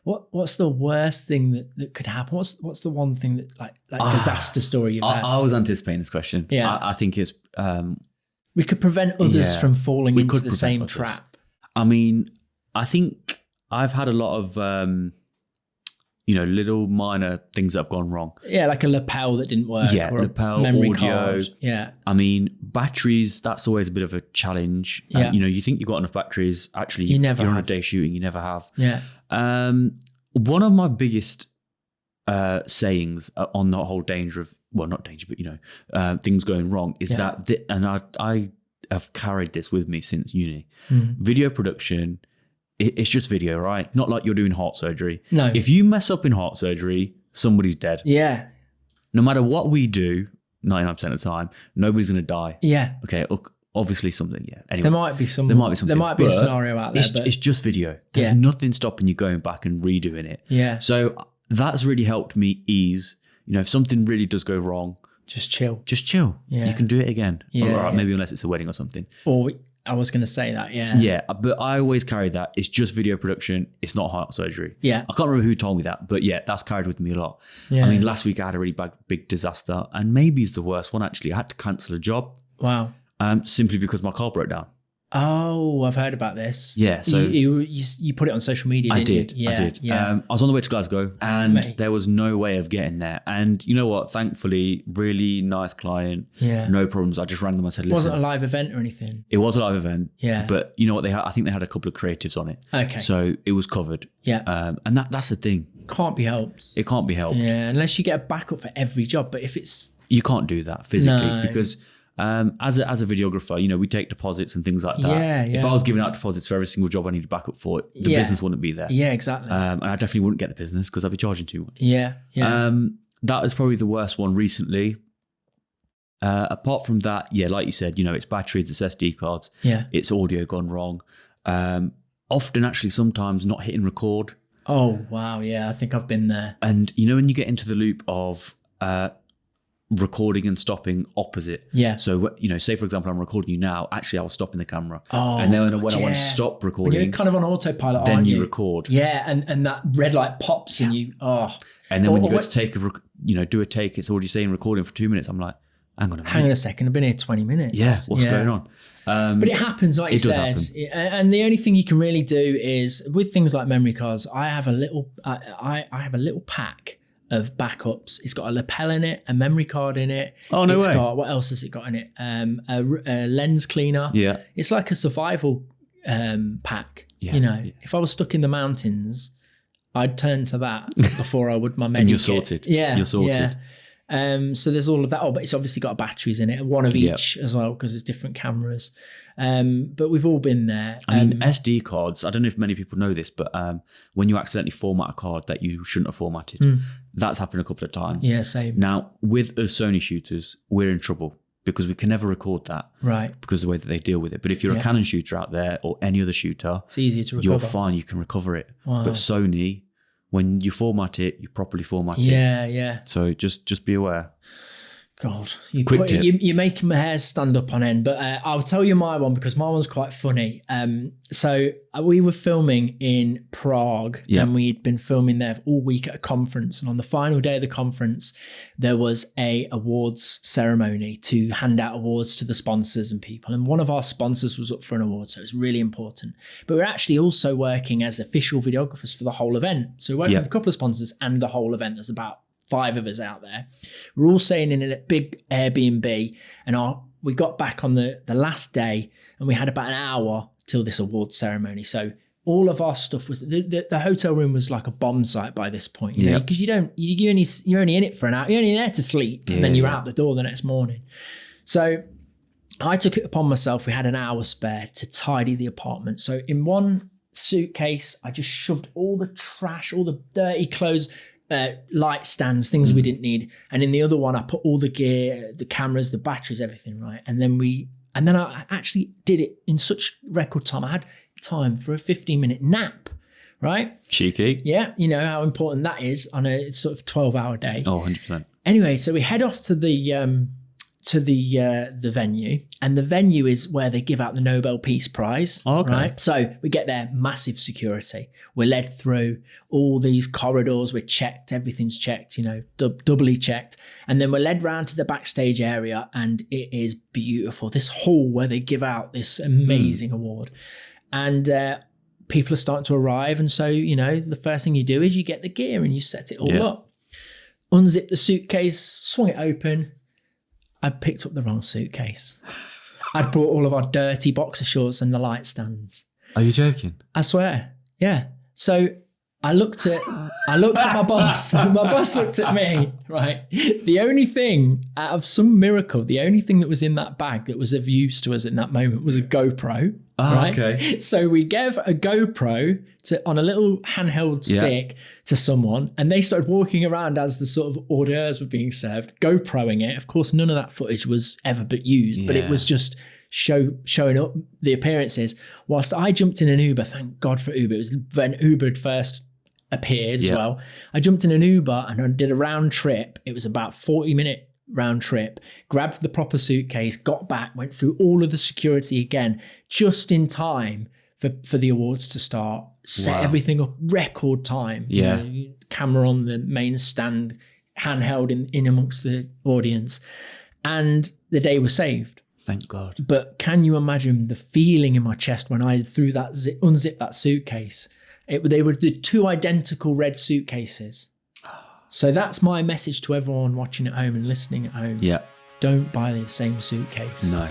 What's the worst thing that could happen? What's the one thing that like disaster story you've had? I was anticipating this question. Yeah. I think it's we could prevent others from falling into the same others. trap. I mean, I think I've had a lot of little minor things that have gone wrong. Yeah, like a lapel that didn't work. Yeah, or lapel, a memory audio. card. Yeah. I mean, batteries, that's always a bit of a challenge. Yeah. You think you've got enough batteries. Actually, You never you're on a have. day shooting, you never have. Yeah. One of my biggest sayings on the whole danger of, well, not danger, but, things going wrong is that, and I have carried this with me since uni. Video production, it's just video, right? Not like you're doing heart surgery. No. If you mess up in heart surgery, somebody's dead. Yeah. No matter what we do, 99% of the time, nobody's going to die. Yeah. Okay, obviously something, yeah. Anyway, There might be something. There might be a scenario out there. It's just video. There's nothing stopping you going back and redoing it. Yeah. So that's really helped me ease, if something really does go wrong, just chill. Yeah. You can do it again. Yeah, Or maybe unless it's a wedding or something. Or I was going to say that, yeah. Yeah, but I always carry that. It's just video production. It's not heart surgery. Yeah. I can't remember who told me that, but yeah, that's carried with me a lot. Yeah. I mean, last week I had a really big disaster, and maybe it's the worst one actually. I had to cancel a job. Wow. Simply because my car broke down. Oh, I've heard about this. Yeah, so you put it on social media, didn't you? I did. Yeah. I was on the way to Glasgow, and Mate. there was no way of getting there. And you know what? Thankfully, really nice client. Yeah. No problems. I just rang them. I said, It "Listen, wasn't a live event or anything. it was a live event. Yeah. But you know what? I think they had a couple of creatives on it. Okay. So it was covered. Yeah. And that's the thing. Can't be helped. It can't be helped. Yeah, unless you get a backup for every job. But if it's You can't do that physically No. because. As a videographer, we take deposits and things like that. Yeah, If yeah. I was giving out deposits for every single job I needed backup for, the Yeah. business wouldn't be there. yeah, exactly. And I definitely wouldn't get the business because I'd be charging too much. yeah. That is probably the worst one recently. Apart from that, yeah, like you said, it's batteries, it's SD cards, Yeah. it's audio gone wrong. Often, actually, sometimes not hitting record. Oh wow, yeah. I think I've been there. And when you get into the loop of recording and stopping opposite. Yeah. So, say for example, I'm recording you now. Actually, I was stopping the camera. Oh, and then when God, I want to yeah. stop When recording, you're kind of on autopilot, then aren't you you record. Yeah, and that red light pops and you And then when you Or go what- to take do a take, it's already saying recording for 2 minutes. I'm like, hang on a minute. hang on a second, I've been here 20 minutes. Yeah, what's going on? But it happens, like you It does said. happen. And the only thing you can really do is with things like memory cards. I have a little, I have a little pack of backups. It's got a lapel in it, a memory card in it. Oh, no It's way. got, what else has it got in it? A lens cleaner. Yeah. It's like a survival pack. Yeah, If I was stuck in the mountains, I'd turn to that before I would my medikit. And you're sorted. Yeah, You're sorted. Yeah. So there's all of that. Oh, but it's obviously got batteries in it, one of each as well, because it's different cameras. But we've all been there. I mean, SD cards, I don't know if many people know this, but when you accidentally format a card that you shouldn't have formatted, that's happened a couple of times. Yeah, same. Now, with us Sony shooters, we're in trouble because we can never record that Right. because of the way that they deal with it. But if you're a Canon shooter out there or any other shooter, It's easier to recover. you're fine, you can recover it. Wow. But Sony, when you format it, you properly format it. Yeah, yeah. So just be aware. God, Quick tip. you're making my hair stand up on end, but I'll tell you my one because my one's quite funny. So we were filming in Prague and we'd been filming there all week at a conference. And on the final day of the conference, there was a awards ceremony to hand out awards to the sponsors and people. And one of our sponsors was up for an award, so it was really important. But we're actually also working as official videographers for the whole event. So we're working with a couple of sponsors and the whole event. There's about 5 of us out there. We're all staying in a big Airbnb, and we got back on the last day, and we had about an hour till this award ceremony. So all of our stuff was the hotel room was like a bomb site by this point, you know, because you're only in it for an hour, you're only there to sleep, and then you're out the door the next morning. So I took it upon myself. We had an hour spare to tidy the apartment. So in one suitcase, I just shoved all the trash, all the dirty clothes, light stands, things we didn't need, and in the other one I put all the gear, the cameras, the batteries, everything, right? And then I actually did it in such record time. I had time for a 15-minute nap, right? Cheeky. Yeah, you know how important that is on a sort of 12-hour day. Oh, 100%. Anyway, so we head off to the to the venue, and the venue is where they give out the Nobel Peace Prize. Okay. Right? So we get there, massive security. We're led through all these corridors. We're checked. Everything's checked, doubly checked. And then we're led round to the backstage area, and it is beautiful. This hall where they give out this amazing award. And people are starting to arrive. And so, the first thing you do is you get the gear and you set it all up. Unzip the suitcase, swung it open. I picked up the wrong suitcase. I'd brought all of our dirty boxer shorts and the light stands. Are you joking? I swear. Yeah. So I looked at my boss. My boss looked at me, right? The only thing, out of some miracle, the only thing that was in that bag that was of use to us in that moment was a GoPro. Right? Okay. So we gave a GoPro on a little handheld stick to someone, and they started walking around as the sort of hors d'oeuvres were being served, GoProing it. Of course, none of that footage was ever but used, but it was just showing up the appearances. Whilst I jumped in an Uber, thank God for Uber. It was when Uber had first appeared as well. I jumped in an Uber and I did a round trip. It was about 40-minute round trip, grabbed the proper suitcase, got back, went through all of the security again, just in time for the awards to start, set everything up, record time. Camera on the main stand, handheld in amongst the audience, and the day was saved. Thank God. But can you imagine the feeling in my chest when I unzipped that suitcase? They were the two identical red suitcases. So that's my message to everyone watching at home and listening at home. Yeah. Don't buy the same suitcase. No.